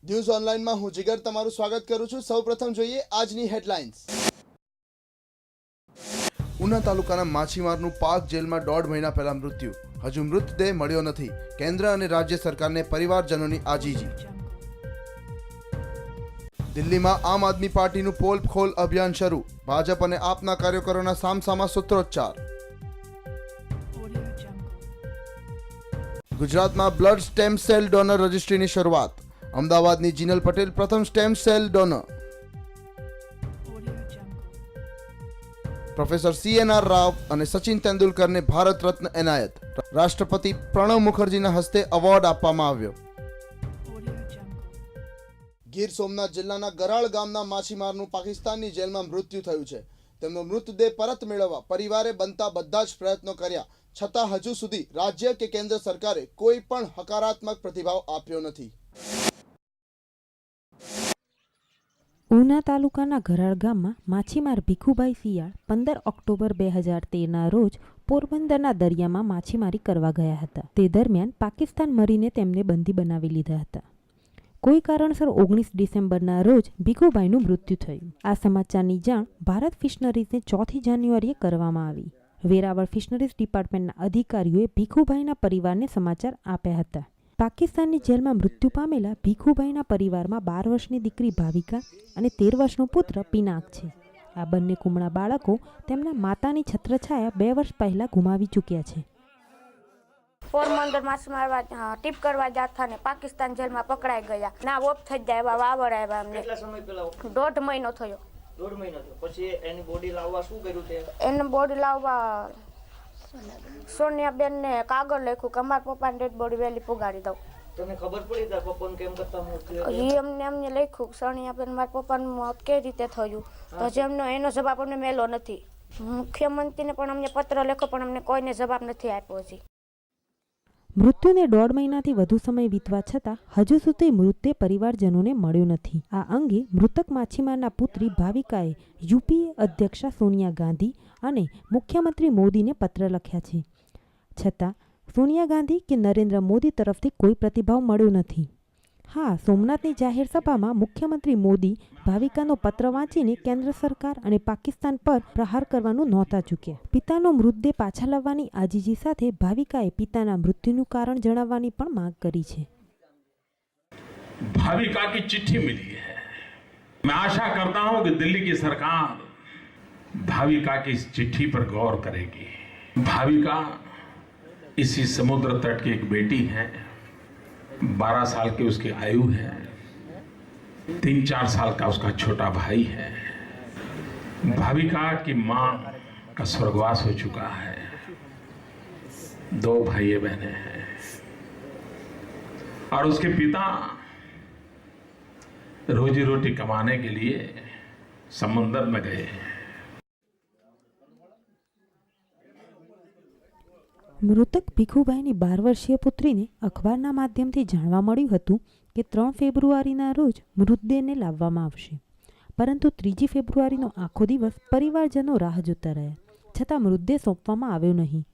News ઓનલાઈનમાં હું જીગર તમારું સ્વાગત કરું છું। સૌપ્રથમ જોઈએ આજની હેડલાઇન્સ। ઉના તાલુકાના માછીમારનું પાક જેલમાં 1.5 મહિના પહેલા મૃત્યુ, હજુ મૃતદેહ મળ્યો નથી। કેન્દ્ર અને રાજ્ય સરકારને પરિવારજનોની આજીજી। દિલ્હીમાં આમ આદમી પાર્ટીનું પોલ ખોલ અભિયાન શરૂ, ભાજપ અને આપના કાર્યકરોના સામસામા સૂત્રોચ્ચાર। ગુજરાતમાં બ્લડ સ્ટેમ સેલ ડોનર રજિસ્ટ્રીની શરૂઆત, અમદાવાદની જીનલ પટેલ પ્રથમ stem cell donor. Professor CNR Rao અને સચિન તેંડુલકરને ભારત રત્ન એનાયત, રાષ્ટ્રપતિ પ્રણવ મુખર્જીના હસ્તે એવોર્ડ આપવામાં આવ્યો। ગીર સોમનાથ જિલ્લાના ગરાળ ગામના માછીમારનું પાકિસ્તાનની જેલમાં મૃત્યુ થયું છે। તેમનો મૃતદેહ પરત મેળવવા પરિવારે બનતા બધા જ પ્રયત્નો કર્યા, છતાં હજુ સુધી રાજ્ય કે કેન્દ્ર સરકારે કોઈ પણ હકારાત્મક પ્રતિભાવ આપ્યો નથી। ઉના તાલુકાના ગરાળ ગામમાં માછીમાર ભીખુભાઈ શિયાળ 15 ઓક્ટોબર 2013ના રોજ પોરબંદરના દરિયામાં માછીમારી કરવા ગયા હતા। તે દરમિયાન પાકિસ્તાન મરીને તેમને બંદી બનાવી લીધા હતા। કોઈ કારણસર 19 ડિસેમ્બરના રોજ ભીખુભાઈનું મૃત્યુ થયું। આ સમાચારની જાણ ભારત ફિશનરીઝને 4 જાન્યુઆરીએ કરવામાં આવી। વેરાવળ ફિશનરીઝ ડિપાર્ટમેન્ટના અધિકારીઓએ ભીખુભાઈના પરિવારને સમાચાર આપ્યા હતા। પાકિસ્તાનની જેલમાં મૃત્યુ પામેલા ભીખુભાઈના પરિવારમાં 12 વર્ષની દીકરી ભાવિકા અને 13 વર્ષનો પુત્ર પિનાક છે। આ બંને કુમળા બાળકો તેમના માતાની છત્રછાયા 2 વર્ષ પહેલા ગુમાવી ચૂક્યા છે। પોરબંદર માછ મારવા ટીપ કરવા જતા ને પાકિસ્તાન જેલમાં પકડાઈ ગયા ના ઓફ થઈ જાય એવા વાવડ આવ્યા અમને। કેટલા સમય પહેલા? 1.5 મહિનો થયો। 1.5 મહિનો થયો પછી એની બોડી લાવવા શું કર્યું તે? એને બોડી લાવવા સોનિયાબેન ને કાગળ લખ્યું કે અમારા પપ્પાની ડેડ બોડી વહેલી પુગાડી દઉં। તમને ખબર પડી તા પપ્પાને કેમ કરતા મૃત્યુ? એ અમને લખ્યું સોનિયાબેન મારા પપ્પાનું મોત કઈ રીતે થયું, તો જેમનો એનો જવાબ અમને મેલો નથી। મુખ્યમંત્રીને પણ અમને પત્ર લખ્યો પણ અમને કોઈને જવાબ નથી આપ્યો હજી। મૃત્યુને 1.5 મહિનાથી વધુ સમય વીતવા છતાં હજુ સુધી મૃતદેહ પરિવારજનોને મળ્યો નથી। આ અંગે મૃતક માછીમારના પુત્રી ભાવિકાએ યુપીએ અધ્યક્ષા સોનિયા ગાંધી અને મુખ્યમંત્રી મોદીને પત્ર લખ્યા છે, છતાં સોનિયા ગાંધી કે નરેન્દ્ર મોદી તરફથી કોઈ પ્રતિભાવ મળ્યો નથી। હા, સોમનાથની જાહેર સભામાં મુખ્યમંત્રી મોદી ભાવિકાનો પત્ર વાંચીને કેન્દ્ર સરકાર અને પાકિસ્તાન પર પ્રહાર કરવાનું નહોતા ચૂક્યા। પિતાનો મૃતદેહ પાછા લાવવાની આજીજી સાથે ભાવિકાએ પિતાના મૃત્યુનું કારણ જણાવવાની પણ માંગ કરી છે। भाविका की चिट्ठी मिली है। मैं आशा करता हूं कि दिल्ली की सरकार भाविका की इस चिट्ठी पर गौर करेगी। भाविका इसी समुद्र तट की एक बेटी है। 12 साल की उसकी आयु है। 3-4 साल का उसका छोटा भाई है। भाविका की मां का स्वर्गवास हो चुका है। 2 भाई बहनें हैं और उसके पिता रोजी रोटी कमाने के लिए समुंदर में गए हैं। મૃતક ભીખુભાઈની 12 વર્ષીય પુત્રીને અખબારના માધ્યમથી જાણવા મળ્યું હતું કે 3 ફેબ્રુઆરીના રોજ મૃતદેહને લાવવામાં આવશે, પરંતુ 3 ફેબ્રુઆરીનો આખો દિવસ પરિવારજનો રાહ જોતા રહ્યા, છતાં મૃતદેહ સોંપવામાં આવ્યો નહીં।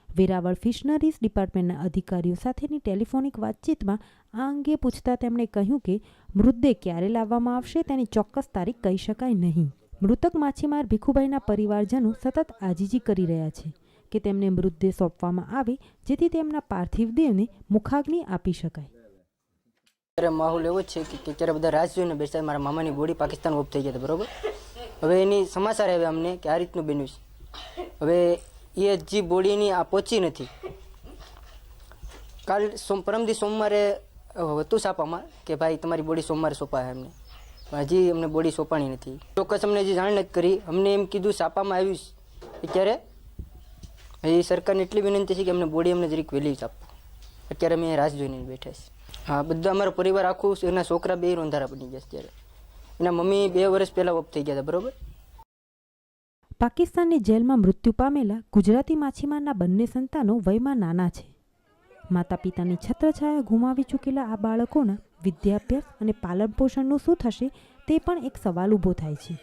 વેરાવળ ફિશનરીઝ ડિપાર્ટમેન્ટના અધિકારીઓ સાથેની ટેલિફોનિક વાતચીતમાં આ અંગે પૂછતા તેમણે કહ્યું કે મૃતદેહ ક્યારે લાવવામાં આવશે તેની ચોક્કસ તારીખ કહી શકાય નહીં। મૃતક માછીમાર ભીખુભાઈના પરિવારજનો સતત આજીજી કરી રહ્યા છે કે તેમને મૃતદેહ સોંપવામાં આવે જેથી તેમના પાર્થિવ દેહને મુખાગ્નિ આપી શકાય। અત્યારે માહોલ એવો છે કે અત્યારે બધા રાહ જોઈને બેસતા મારા મામાની બોડી પાકિસ્તાન ઓફ થઈ ગયા, બરોબર। હવે એની સમાચાર આવ્યા અમને કે આ રીતનું બન્યું છે। હવે એ હજી બોડીની આ પહોંચી નથી। કાલ પરમદી સોમવારે હતું છાપામાં કે ભાઈ તમારી બોડી સોમવારે સોંપાય એમને, હજી અમને બોડી સોંપાણી નથી। ચોક્કસ અમને હજી જાણ નથી કરી। અમને એમ કીધું છાપામાં આવ્યું અત્યારે એ સરકારને એટલી વિનંતી છે કે અમને બોડી અમને જરીક વહેલી જ આપો। અત્યારે અમે રાહ જોઈને બેઠા છીએ। હા, બધા અમારો પરિવાર આખું, એના છોકરા 2 રોંધારા બની ગયા ત્યારે। એના મમ્મી 2 વર્ષ પહેલાં ઓફ થઈ ગયા હતા, બરોબર। પાકિસ્તાનની જેલમાં મૃત્યુ પામેલા ગુજરાતી માછીમારના બંને સંતાનો વયમાં નાના છે। માતા પિતાની છત્રછાયા ગુમાવી ચૂકેલા આ બાળકોના વિદ્યાભ્યાસ અને પાલન પોષણનું શું થશે તે પણ એક સવાલ ઊભો થાય છે।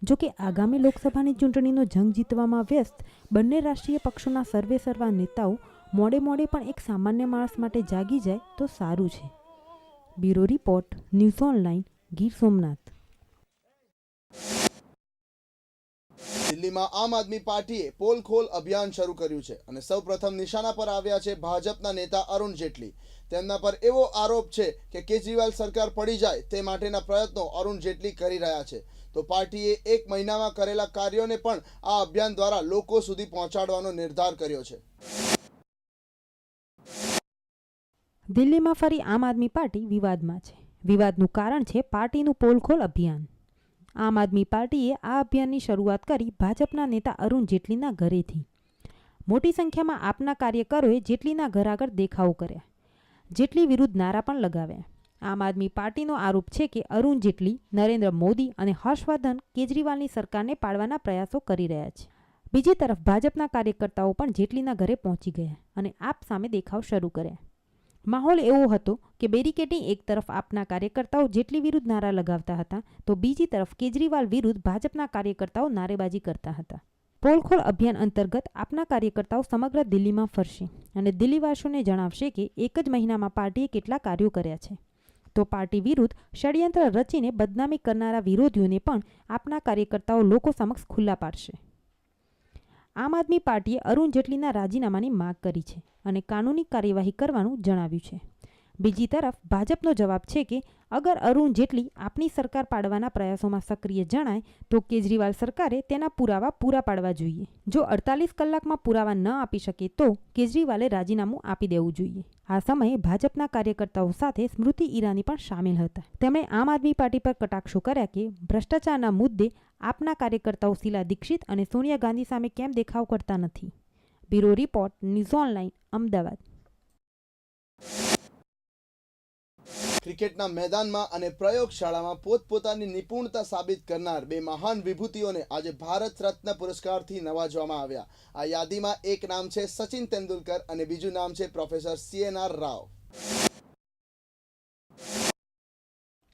જો કે આગામી લોકસભાની ચૂંટણીનો જંગ જીતવામાં વ્યસ્ત બંને રાષ્ટ્રીય પક્ષોના સર્વેસર્વા નેતાઓ મોડે પણ એક સામાન્ય માણસ માટે જાગી જાય તો સારું છે। Bureau report news online Gir Somnath. દિલ્હીમાં આમ આદમી પાર્ટીએ પોલ ખોલ અભિયાન શરૂ કર્યું છે અને સૌપ્રથમ નિશાના પર આવ્યા છે ભાજપના નેતા અરુણ જેટલી. તેમના પર એવો આરોપ છે કે કેજરીવાલ સરકાર પડી જાય તે માટેના પ્રયત્નો અરુણ જેટલી કરી રહ્યા છે. તો પાર્ટીએ 1 મહિનામાં કરેલા કાર્યોને પણ આ અભિયાન દ્વારા લોકો સુધી પહોંચાડવાનો નિર્ધાર કર્યો છે. દિલ્હીમાં ફરી આમ આદમી પાર્ટી વિવાદમાં છે. વિવાદનું કારણ છે પાર્ટીનું પોલ ખોલ અભિયાન. આમ આદમી પાર્ટીએ આ અભિયાનની શરૂઆત કરી ભાજપના નેતા અરુણ જેટલીના ઘરેથી. મોટી સંખ્યામાં આપના કાર્યકરોએ જેટલીના ઘર આગળ દેખાવો કર્યા. જેટલી વિરુદ્ધ નારા પણ લગાવ્યા. આમ આદમી પાર્ટીનો આરોપ છે કે અરુણ જેટલી નરેન્દ્ર મોદી અને હર્ષવર્ધન કેજરીવાલની સરકારને પાડવાના પ્રયાસો કરી રહ્યા છે. બીજી તરફ ભાજપના કાર્યકર્તાઓ પણ જેટલીના ઘરે પહોંચી ગયા અને આપ સામે દેખાવ શરૂ કર્યા. માહોલ એવો હતો કે બેરિકેડિંગ એક તરફ આપના કાર્યકર્તાઓ જેટલી વિરુદ્ધ નારા લગાવતા હતા તો બીજી તરફ કેજરીવાલ વિરુદ્ધ ભાજપના કાર્યકર્તાઓ નારેબાજી કરતા હતા. પોલખોલ અભિયાન અંતર્ગત આપના કાર્યકર્તાઓ સમગ્ર દિલ્હીમાં ફરશે અને દિલ્હીવાસીઓને જણાવશે કે એક જ મહિનામાં પાર્ટીએ કેટલા કાર્યો કર્યા છે. તો પાર્ટી વિરુદ્ધ ષડયંત્ર રચીને બદનામી કરનારા વિરોધીઓને પણ આપના કાર્યકર્તાઓ લોકો સમક્ષ ખુલ્લા પાડશે. આમ આદમી પાર્ટીએ અરુણ જેટલીના રાજીનામાની માંગ કરી છે અને કાનૂની કાર્યવાહી કરવાનું જણાવ્યું છે. બીજી તરફ ભાજપનો જવાબ છે કે અગર અરુણ જેટલી આપની સરકાર પાડવાના પ્રયાસોમાં સક્રિય જણાય તો કેજરીવાલ સરકારે તેના પુરાવા પૂરા પાડવા જોઈએ. જો 48 કલાકમાં પુરાવા ન આપી શકે તો કેજરીવાલે રાજીનામું આપી દેવું જોઈએ. આ સમયે ભાજપના કાર્યકર્તાઓ સાથે સ્મૃતિ ઈરાની પણ સામેલ હતા. તેમણે આમ આદમી પાર્ટી પર કટાક્ષો કર્યા કે ભ્રષ્ટાચારના મુદ્દે આપના કાર્યકર્તાઓ શીલા દીક્ષિત અને સોનિયા ગાંધી સામે કેમ દેખાવ કરતા નથી. Bureau report news online Ahmedabad. ક્રિકેટના મેદાનમાં અને પ્રયોગશાળામાં પોતપોતાની નિપુણતા સાબિત કરનાર બે મહાન વિભૂતિઓને આજે ભારત રત્ન પુરસ્કારથી નવાજવામાં આવ્યા. આ યાદીમાં એક નામ છે સચિન તેંડુલકર અને બીજું નામ છે પ્રોફેસર CNR રાવ.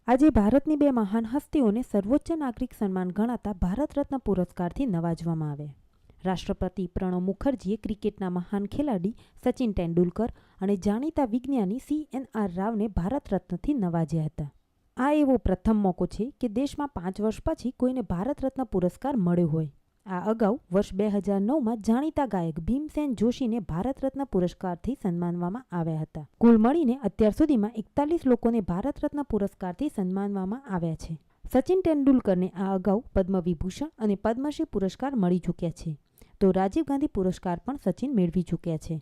આજે ભારતની બે મહાન હસ્તીઓને સર્વોચ્ચ નાગરિક સન્માન ગણાતા ભારત રત્ન પુરસ્કારથી નવાજવામાં આવ્યા. રાષ્ટ્રપતિ પ્રણવ મુખર્જીએ ક્રિકેટના મહાન ખેલાડી સચિન તેંડુલકર અને જાણીતા વિજ્ઞાની CNR રાવને ભારત રત્નથી નવાજ્યા હતા. આ એવો પ્રથમ મોકો છે કે દેશમાં 5 વર્ષ પછી કોઈને ભારત રત્ન પુરસ્કાર મળ્યો હોય. આ અગાઉ વર્ષ 2009માં જાણીતા ગાયક ભીમસેન જોશીને ભારત રત્ન પુરસ્કારથી સન્માનવામાં આવ્યા હતા. કુલ મળીને અત્યાર સુધીમાં 41 લોકોને ભારત રત્ન પુરસ્કારથી સન્માનવામાં આવ્યા છે. સચિન તેંડુલકરને આ અગાઉ પદ્મ વિભૂષણ અને પદ્મશ્રી પુરસ્કાર મળી ચૂક્યા છે. તો રાજીવ ગાંધી પુરસ્કાર પણ સચિન મેળવી ચૂક્યા છે.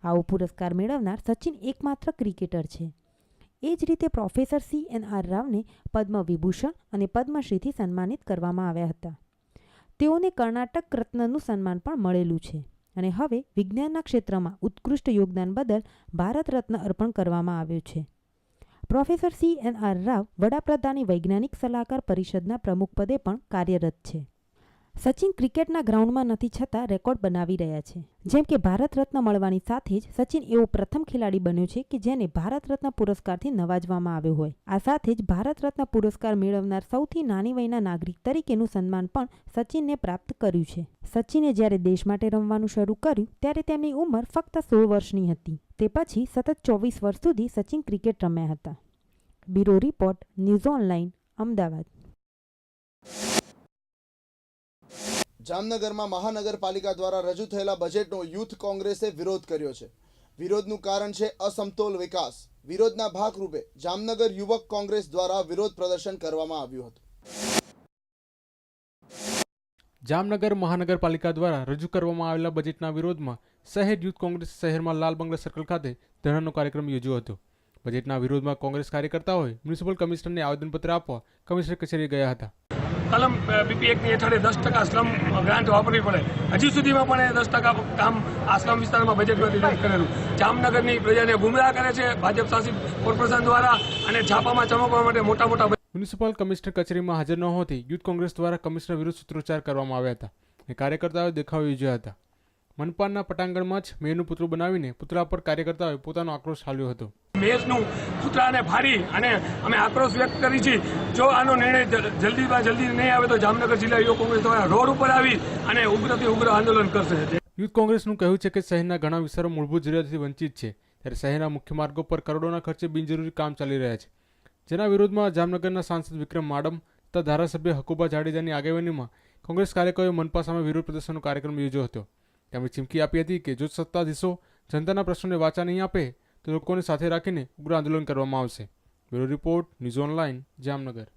આવો પુરસ્કાર મેળવનાર સચિન એકમાત્ર ક્રિકેટર છે. એ જ રીતે પ્રોફેસર CNR રાવને પદ્મ વિભૂષણ અને પદ્મશ્રીથી સન્માનિત કરવામાં આવ્યા હતા. તેઓને કર્ણાટક રત્નનું સન્માન પણ મળેલું છે અને હવે વિજ્ઞાનના ક્ષેત્રમાં ઉત્કૃષ્ટ યોગદાન બદલ ભારત રત્ન અર્પણ કરવામાં આવ્યો છે. પ્રોફેસર CNR રાવ વડાપ્રધાનની વૈજ્ઞાનિક સલાહકાર પરિષદના પ્રમુખ પદે પણ કાર્યરત છે. સચિન ક્રિકેટના ગ્રાઉન્ડમાં નથી છતાં રેકોર્ડ બનાવી રહ્યા છે. જેમ કે ભારત રત્ન મળવાની સાથે જ સચિન એવો પ્રથમ ખેલાડી બન્યો છે કે જેને ભારત રત્ન પુરસ્કારથી નવાજવામાં આવ્યો હોય. આ સાથે જ ભારત રત્ન પુરસ્કાર મેળવનાર સૌથી નાની વયના નાગરિક તરીકેનું સન્માન પણ સચિનને પ્રાપ્ત કર્યું છે. સચિને જ્યારે દેશ માટે રમવાનું શરૂ કર્યું ત્યારે તેમની ઉંમર ફક્ત 16 વર્ષની હતી. તે પછી સતત 24 વર્ષ સુધી સચિન ક્રિકેટ રમ્યા હતા. Bureau report news online Ahmedabad. જામનગરમાં મહાનગરપાલિકા દ્વારા રજૂ થયેલા બજેટનો યુથ કોંગ્રેસે વિરોધ કર્યો છે. વિરોધનું કારણ છે અસમતોલ વિકાસ. વિરોધના ભાગરૂપે જામનગર યુવક કોંગ્રેસ દ્વારા વિરોધ પ્રદર્શન કરવામાં આવ્યું હતું. જામનગર મહાનગરપાલિકા દ્વારા રજૂ કરવામાં આવેલા બજેટના વિરોધમાં શહેર યુથ કોંગ્રેસ શહેરમાં લાલ બંગલા સર્કલ ખાતે ધરણાનો કાર્યક્રમ યોજ્યો હતો. બજેટના વિરોધમાં કોંગ્રેસ કાર્યકર્તાઓએ મ્યુનિસિપલ કમિશનરને આવેદનપત્ર આપવા કમિશનર કચેરીએ ગયા હતા. કલમ BP એક્ટની હેઠળ 10% સ્લમ ગ્રાન્ટ વાપરવી પડે. હજી સુધીમાં પણ 10% કામ આ સ્લમ વિસ્તારમાં બજેટમાંથી કરેલું. જામનગરની પ્રજાને ગુમરાહ કરે છે ભાજપ શાસિત કોર્પોરેશન દ્વારા અને છાપામાં ચમકવા માટે મોટા મ્યુનિસિપલ કમિશનર કચેરીમાં હાજર ન હોતી યુથ કોંગ્રેસ દ્વારા કમિશનર વિરુદ્ધ સૂત્રોચ્ચાર કરવામાં આવ્યા હતા અને કાર્યકર્તાઓએ દેખાવ યોજ્યા હતા. મનપાના પટાંગણમાં જ મેયરનું પુતળું બનાવીને પુતળા પર કાર્યકર્તાઓએ પોતાનો આક્રોશ ઠાલવ્યો હતો. મેયરનું પુતળાને ફાડી અને અમે આક્રોશ વ્યક્ત કરી છે. જો આનો નિર્ણય જલ્દીમાં જલ્દી નહીં આવે તો જામનગર જિલ્લા યુવક કોંગ્રેસ દ્વારા રોડ ઉપર આવી અને ઉગ્રથી ઉગ્ર આંદોલન કરશે. યુથ કોંગ્રેસનું કહેવું છે કે શહેરના ઘણા વિસ્તારો મૂળભૂત જરૂરિયાતથી વંચિત છે, ત્યારે શહેરના મુખ્ય માર્ગો પર કરોડોના ખર્ચે બિનજરૂરી કામ ચાલી રહ્યા છે, જેના વિરોધમાં જામનગરના સાંસદ વિક્રમ માડમ તથા ધારાસભ્ય હકુબા જાડેજાની આગેવાનીમાં કોંગ્રેસ કાર્યકરોએ મનપા સામે વિરોધ પ્રદર્શનનો કાર્યક્રમ યોજ્યો હતો. તેમણે ચીમકી આપી હતી કે જો સત્તાધીશો જનતાના પ્રશ્નોને વાચા નહીં આપે તો લોકોને સાથે રાખીને ઉગ્ર આંદોલન કરવામાં આવશે. Bureau report, news online, Jamnagar.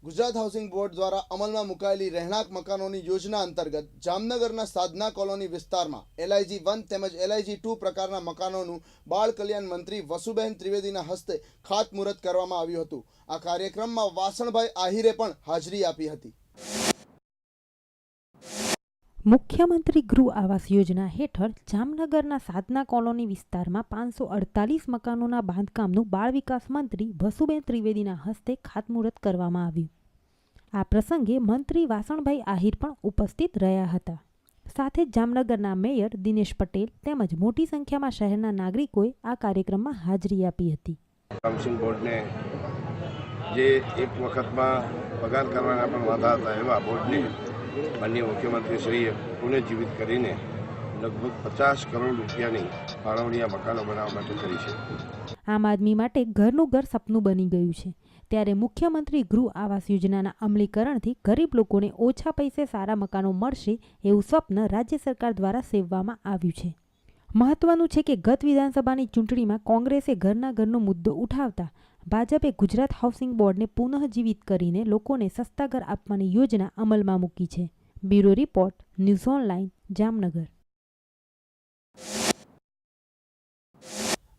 Gujarat housing board દ્વારા અમલમાં મુકાયેલી રહેણાંક મકાનોની યોજના અંતર્ગત જામનગરના સાધના કોલોની વિસ્તારમાં LIG 1 તેમજ LIG 2 પ્રકારના મકાનોનું બાળ કલ્યાણ મંત્રી વસુબેન ત્રિવેદીના હસ્તે ખાતમુહૂર્ત કરવામાં આવ્યું હતું. આ કાર્યક્રમમાં વાસણભાઈ આહિરે પણ હાજરી આપી હતી. મુખ્યમંત્રી ગૃહ આવાસ યોજના હેઠળ જામનગરના સાધના કોલોની વિસ્તારમાં 548 મકાનોના બાંધકામનું બાળ વિકાસ મંત્રી વસુબેન ત્રિવેદીના હસ્તે ખાતમુહૂર્ત કરવામાં આવ્યું. આ પ્રસંગે મંત્રી વાસણભાઈ આહિર પણ ઉપસ્થિત રહ્યા હતા. સાથે જ જામનગરના મેયર દિનેશ પટેલ તેમજ મોટી સંખ્યામાં શહેરના નાગરિકોએ આ કાર્યક્રમમાં હાજરી આપી હતી. હાઉસિંગ બોર્ડને જે એક વખતમાં પગાર કરવાના પણ વાદા હતા એવા બોર્ડને માનનીય મુખ્યમંત્રીશ્રીએ પુનઃજીવિત કરીને લગભગ 50 કરોડ રૂપિયાની ફાળવણી મકાનો બનાવવા માટે કરી છે. આમ આદમી માટે ઘરનું ઘર સપનું બની ગયું છે, ત્યારે મુખ્યમંત્રી ગૃહ આવાસ યોજનાના અમલીકરણથી ગરીબ લોકોને ઓછા પૈસે સારા મકાનો મળશે એવું સ્વપ્ન રાજ્ય સરકાર દ્વારા સેવવામાં આવ્યું છે. મહત્વનું છે કે ગત વિધાનસભાની ચૂંટણીમાં કોંગ્રેસે ઘરના ઘરનો મુદ્દો ઉઠાવતા ભાજપે ગુજરાત હાઉસિંગ બોર્ડને પુનઃજીવિત કરીને લોકોને સસ્તા ઘર આપવાની યોજના અમલમાં મૂકી છે. Bureau report, news online, Jamnagar.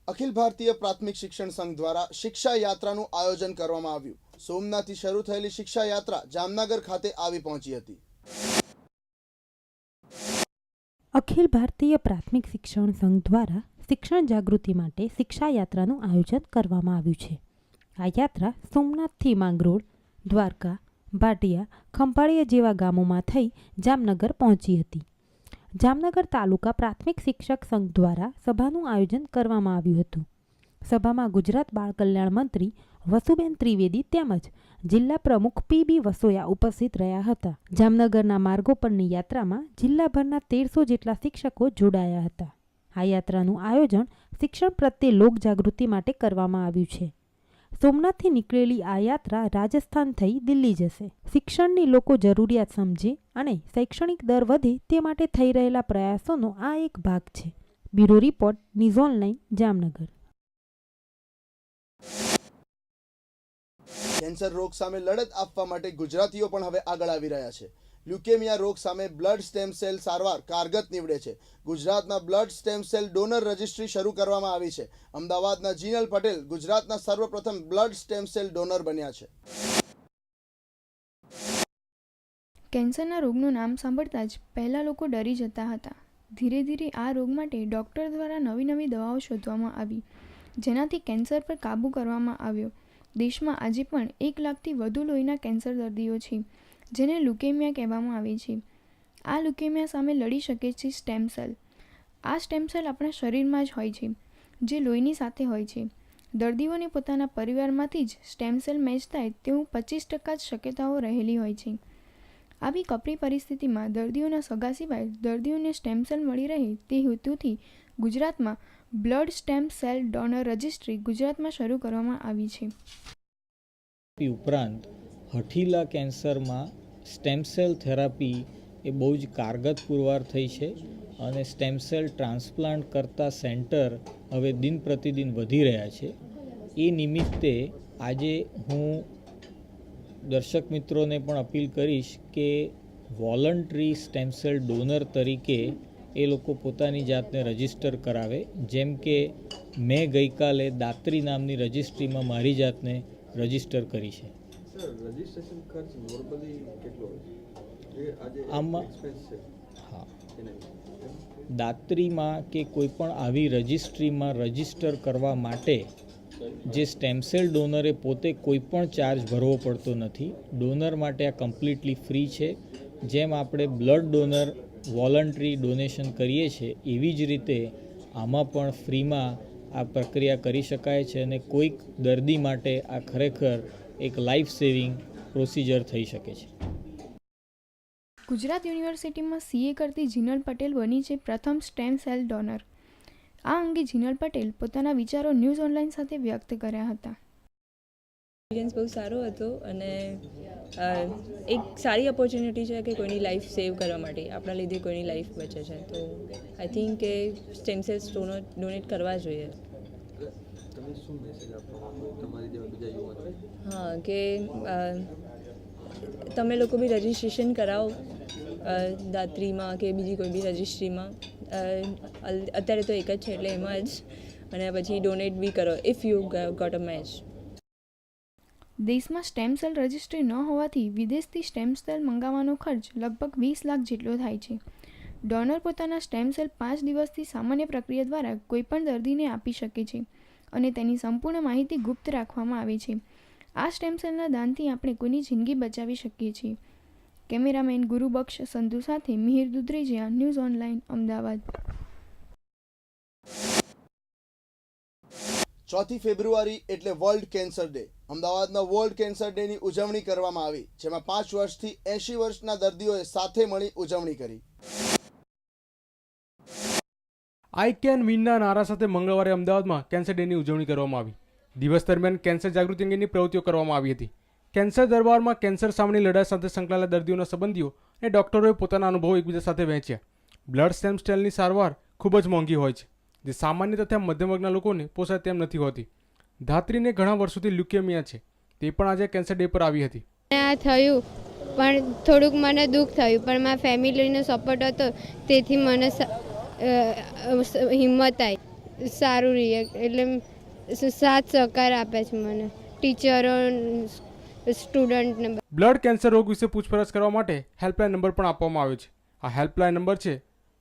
અખિલ ભારતીય પ્રાથમિક શિક્ષણ સંઘ દ્વારા શિક્ષા યાત્રાનું આયોજન કરવામાં આવ્યું. સોમનાથથી શરૂ થયેલી શિક્ષા યાત્રા જામનગર ખાતે આવી પહોંચી હતી. અખિલ ભારતીય પ્રાથમિક શિક્ષણ સંઘ દ્વારા શિક્ષણ જાગૃતિ માટે શિક્ષા યાત્રાનું આયોજન કરવામાં આવ્યું છે. આ યાત્રા સોમનાથથી માંગરોળ, દ્વારકા, ભાટિયા, ખંભાળિયા જેવા ગામોમાં થઈ જામનગર પહોંચી હતી. જામનગર તાલુકા પ્રાથમિક શિક્ષક સંઘ દ્વારા સભાનું આયોજન કરવામાં આવ્યું હતું. સભામાં ગુજરાત બાળ કલ્યાણ મંત્રી વસુબેન ત્રિવેદી તેમજ જિલ્લા પ્રમુખ PB વસોયા ઉપસ્થિત રહ્યા હતા. જામનગરના માર્ગો પરની યાત્રામાં જિલ્લાભરના 1300 જેટલા શિક્ષકો જોડાયા હતા. આ યાત્રાનું આયોજન શિક્ષણ પ્રત્યે લોકજાગૃતિ માટે કરવામાં આવ્યું છે. સોમનાથથી નીકળેલી આ યાત્રા રાજસ્થાન થઈ દિલ્હી જશે. શિક્ષણની લોકો જરૂરિયાત સમજે અને શૈક્ષણિક દર વધે તે માટે થઈ રહેલા પ્રયાસોનો આ એક ભાગ છે. Bureau report, news online, Jamnagar. Cancer રોગ સામે લડત આપવા માટે ગુજરાતીઓ પણ હવે આગળ આવી રહ્યા છે. લ્યુકેમિયા રોગ સામે બ્લડ સ્ટેમ સેલ સારવાર કારગત નીવડે છે. ગુજરાતમાં blood stem cell donor registry શરૂ કરવામાં આવી છે. અમદાવાદના જીનલ પટેલ ગુજરાતના સર્વપ્રથમ બ્લડ સ્ટેમ સેલ ડોનર બન્યા છે. કેન્સરના રોગનું નામ સાંભળતા જ પહેલાં લોકો ડરી જતા હતા. ધીરે ધીરે આ રોગ માટે ડૉક્ટર દ્વારા નવી નવી દવાઓ શોધવામાં આવી, જેનાથી કેન્સર પર કાબૂ કરવામાં આવ્યો. દેશમાં આજે પણ 1 લાખથી વધુ લોહીના કેન્સર દર્દીઓ છે, જેને લ્યુકેમિયા કહેવામાં આવે છે. આ લ્યુકેમિયા સામે લડી શકે છે સ્ટેમ સેલ. આ સ્ટેમ સેલ આપણા શરીરમાં જ હોય છે, જે લોહીની સાથે હોય છે. દર્દીઓને પોતાના પરિવારમાંથી જ સ્ટેમ સેલ મેચ થાય તેવું 25% જ શક્યતાઓ રહેલી હોય છે. આવી કપરી પરિસ્થિતિમાં દર્દીઓના સગા સિવાય દર્દીઓને સ્ટેમ સેલ મળી રહે તે હેતુથી ગુજરાતમાં blood stem cell donor registry ગુજરાતમાં શરૂ કરવામાં આવી છે. ઉપરાંત હઠીલા કેન્સરમાં સ્ટેમ સેલ થેરાપી એ બહુ જ કારગત પુરવાર થઈ છે અને સ્ટેમ સેલ ટ્રાન્સપ્લાન્ટ કરતા સેન્ટર હવે દિન પ્રતિદિન વધી રહ્યા છે. એ નિમિત્તે આજે હું દર્શક મિત્રોને પણ અપીલ કરીશ કે વોલન્ટરી સ્ટેમ સેલ ડોનર તરીકે એ લોકો પોતાની જાતને રજિસ્ટર કરાવે. જેમ કે મેં ગઈકાલે દાત્રી નામની રજિસ્ટ્રીમાં મારી જાતને રજિસ્ટર કરી છે. રજિસ્ટ્રેશન ખર્ચ નોર્મલી કેટલો હોય છે? આમાં હા, દાત્રીમાં કે કોઈ પણ આવી રજિસ્ટ્રીમાં રજિસ્ટર કરવા માટે જે સ્ટેમ સેલ ડોનરે પોતે કોઈ પણ ચાર્જ ભરવો પડતો નથી. ડોનર માટે આ કમ્પ્લીટલી ફ્રી છે. જેમ આપણે બ્લડ ડોનર વોલન્ટરી ડોનેશન કરીએ છીએ એવી જ રીતે આમાં પણ ફ્રીમાં આ પ્રક્રિયા કરી શકાય છે અને કોઈક દર્દી માટે આ ખરેખર એક લાઈફ સેવિંગ પ્રોસિજર થઈ શકે છે. ગુજરાત યુનિવર્સિટીમાં CA કરતી જીનલ પટેલ બની છે પ્રથમ સ્ટેમ સેલ ડોનર. આ અંગે જીનલ પટેલ પોતાના વિચારો ન્યૂઝ ઓનલાઈન સાથે વ્યક્ત કર્યા હતા. એક્સપિરિયન્સ બહુ સારો હતો અને એક સારી ઓપોર્ચ્યુનિટી છે કે કોઈની લાઈફ સેવ કરવા માટે, આપણા લીધે કોઈની લાઈફ બચે છે. તો આઈ થિંક કે સ્ટેમ સેલ્સ ડોનેટ કરવા જોઈએ. તમે શું મેસેજ આપવા માંગો તમારી જેવા બીજા યુવાનો? હા, કે તમે લોકો બી રજિસ્ટ્રેશન કરાવો દાત્રીમાં કે બીજી કોઈ બી રજિસ્ટ્રીમાં. અત્યારે તો એક જ છે એટલે એમાં જ, અને પછી ડોનેટ બી કરો if you got a match. દેશમાં સ્ટેમ સેલ રજિસ્ટ્રી ન હોવાથી વિદેશથી સ્ટેમ સેલ મંગાવવાનો ખર્ચ લગભગ 20 લાખ જેટલો થાય છે. ડોનર પોતાના સ્ટેમ સેલ 5 દિવસથી સામાન્ય પ્રક્રિયા દ્વારા કોઈપણ દર્દીને આપી શકે છે અને તેની સંપૂર્ણ માહિતી ગુપ્ત રાખવામાં આવે છે. આ સ્ટેમ સેલના દાનથી આપણે કોઈની જિંદગી બચાવી શકીએ છીએ. કેમેરામેન ગુરુબક્ષ સંધુ સાથે મિહિર દુધરેજિયા, ન્યૂઝ ઓનલાઈન, અમદાવાદ. 4 ફેબ્રુઆરી એટલે વર્લ્ડ કેન્સર ડે. અમદાવાદમાં વર્લ્ડ કેન્સર ડેની ઉજવણી કરવામાં આવી, જેમાં 5 વર્ષથી 80 વર્ષના દર્દીઓએ સાથે મળી ઉજવણી કરી. આઈ કેન વિનના નારા સાથે મંગળવારે અમદાવાદમાં કેન્સર ડેની ઉજવણી કરવામાં આવી. દિવસ દરમિયાન કેન્સર જાગૃતિ અંગેની પ્રવૃત્તિઓ કરવામાં આવી હતી. કેન્સર દરબારમાં કેન્સર સામેની લડાઈ સાથે સંકળાયેલા દર્દીઓના સંબંધીઓ અને ડોક્ટરોએ પોતાના અનુભવો એકબીજા સાથે વહેંચ્યા. બ્લડ સ્ટેમ સેલની સારવાર ખૂબ જ મોંઘી હોય છે, જે સામાન્ય તથા મધ્યમ વર્ગના લોકોને પોસાય તેમ નથી હોતી. ધાત્રીને ઘણા વર્ષોથી લ્યુકેમિયા છે, તે પણ આજે કેન્સર ડે પર આવી હતી. આ થયું પણ થોડુંક મને દુઃખ થયું, પણ મારા ફેમિલીનો સપોર્ટ હતો તેથી મને હિંમત આવી. સારું રહે એટલે સાથ સહકાર આપે છે મને ટીચરો, સ્ટુડન્ટને. બ્લડ કેન્સર રોગ વિશે પૂછપરછ કરવા માટે હેલ્પલાઇન નંબર પણ આપવામાં આવ્યો છે. આ હેલ્પલાઇન નંબર છે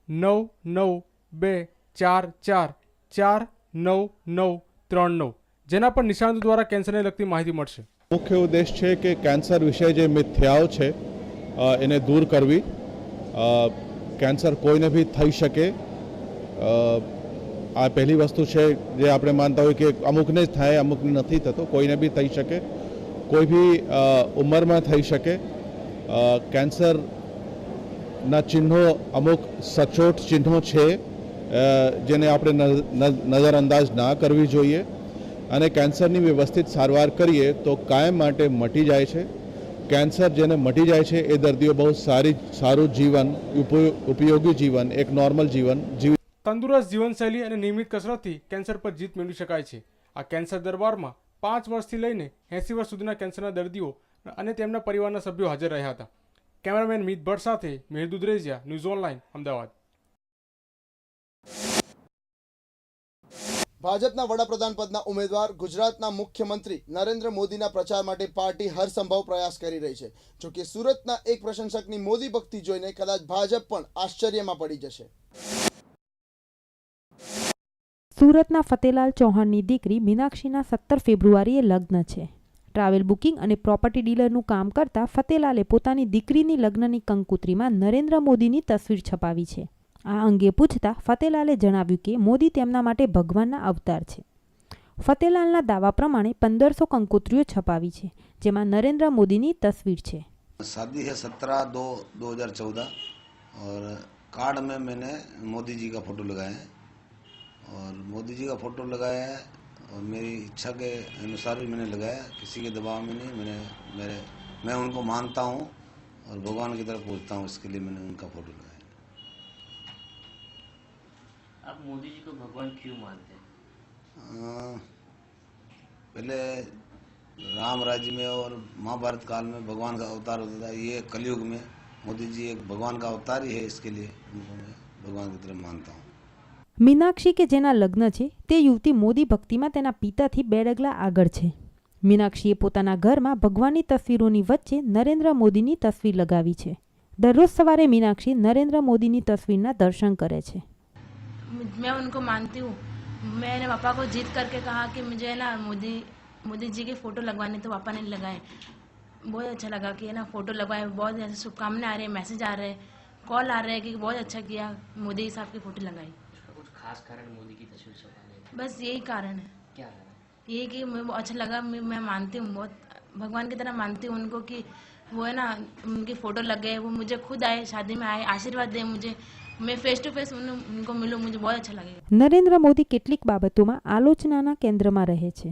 9924449939, જેના પર નિષ્ણાતો દ્વારા કેન્સરને લગતી માહિતી મળશે. મુખ્ય ઉદ્દેશ છે કે કેન્સર વિશે જે મિથ્યાઓ છે એને દૂર કરવી. કેન્સર કોઈને બી થઈ શકે, આ પહેલી વસ્તુ છે જે આપણે માનતા હોય કે અમુકને જ થાય, અમુકને નથી થતો. કોઈને બી થઈ શકે, કોઈ બી ઉંમરમાં થઈ શકે. કેન્સરના ચિહ્નો અમુક સચોટ ચિહ્નો છે જેને આપણે નજરઅંદાજ ના કરવી જોઈએ, અને કેન્સરની વ્યવસ્થિત સારવાર કરીએ તો કાયમ માટે મટી જાય છે. કેન્સર જેને મટી જાય છે એ દર્દીઓ બહુ સારું જીવન, ઉપયોગી જીવન, એક નોર્મલ જીવન જીવી. તંદુરસ્ત જીવનશૈલી અને નિયમિત કસરતથી કેન્સર પર જીત મેળવી શકાય છે. આ કેન્સર દરબારમાં 5 વર્ષથી લઈને 80 વર્ષ સુધીના કેન્સરના દર્દીઓ અને તેમના પરિવારના સભ્યો હાજર રહ્યા હતા. કેમેરામેન મિત ભટ્ટ સાથે મિહિર દુધરેજિયા, ન્યૂઝ ઓનલાઈન, અમદાવાદ. ભાજપના વડાપ્રધાન પદના ઉમેદવાર ગુજરાતના મુખ્યમંત્રી નરેન્દ્ર મોદીના પ્રચાર માટે પાર્ટી હરસંભવ પ્રયાસ કરી રહી છે. જોકે સુરતના એક પ્રશંસકની મોદી ભક્તિ જોઈને કદાચ ભાજપ પણ આશ્ચર્યમાં પડી જશે. સુરતના ફતેલાલ ચૌહાણની દીકરી મીનાક્ષીના 17 ફેબ્રુઆરીએ લગ્ન છે. ટ્રાવેલ બુકિંગ અને પ્રોપર્ટી ડીલરનું કામ કરતા ફતેલાલે પોતાની દીકરીની લગ્નની કંકોત્રીમાં નરેન્દ્ર મોદીની તસવીર છપાવી છે. આ અંગે પૂછતા ફતેલાલે જણાવ્યું કે મોદી તેમના માટે ભગવાનના અવતાર છે. ફતેલાલના દાવા પ્રમાણે 1500 કંકોત્રીઓ છપાવી છે, જેમાં નરેન્દ્ર મોદીની તસવીર છે. शादी है 17/2/2014 और कार्ड में मैंने मोदी जी का फोटो लगाया है और मोदी जी का फोटो लगाया है और मेरी इच्छा के अनुसार भी मैंने लगाया, किसी के दबाव में नहीं. मैं उनको मानता हूँ और भगवान की तरफ पूछता हूँ, इसके लिए मैंने उनका फोटो लगाया. आप मोदी जी को भगवान क्यों मानते हैं? पहले राम राज्य में और महाभारत काल में भगवान का अवतार होता था. ये कलयुग में मोदी जी एक भगवान का अवतार ही है, इसके लिए उनको मैं भगवान की तरफ मानता हूँ. મીનાક્ષી કે જેના લગ્ન છે તે યુવતી મોદી ભક્તિમાં તેના પિતાથી 2 ડગલા આગળ છે. મીનાક્ષીએ પોતાના ઘરમાં ભગવાનની તસવીરોની વચ્ચે નરેન્દ્ર મોદીની તસવીર લગાવી છે. દરરોજ સવારે મીનાક્ષી નરેન્દ્ર મોદીની તસવીરના દર્શન કરે છે. मैं उनको मानती हूँ. मैंने पापा को जीत करके कहा कि मुझे ना मोदी जी के फ़ोटो लगवाने, तो पापा ने लगाए. बहुत अच्छा लगा कि है ना फ़ोटो लगवाए. बहुत ऐसे शुभकामनाएं आ रहे हैं, मैसेज आ रहे हैं, कॉल आ रहे हैं कि बहुत अच्छा किया, मोदी साहब की फ़ोटो लगाई. कुछ खास कारण मोदी की तस्वीर छपाने? बस यही कारण है. क्या कारण? ये कि मुझे अच्छा लगा. मैं मानती हूँ, बहुत भगवान की तरह मानती हूँ उनको कि वो है ना उनके फ़ोटो लग गए, वो मुझे खुद आए, शादी में आए, आशीर्वाद दे मुझे, मैं फेस टू फेस उनको मिलूँ, मुझे बहुत अच्छा लगेगा। નરેન્દ્ર મોદી કેટલીક બાબતોમાં આલોચનાના કેન્દ્રમાં રહે છે,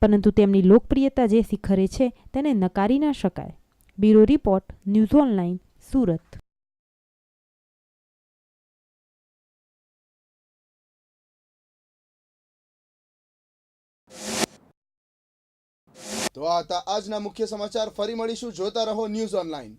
પરંતુ તેમની લોકપ્રિયતા જે શિખરે છે તેને નકારી ન શકાય. Bureau report, news online, Surat. તો આ હતા આજના મુખ્ય સમાચાર. ફરી મળીશું. જોતા રહો ન્યૂઝ ઓનલાઇન.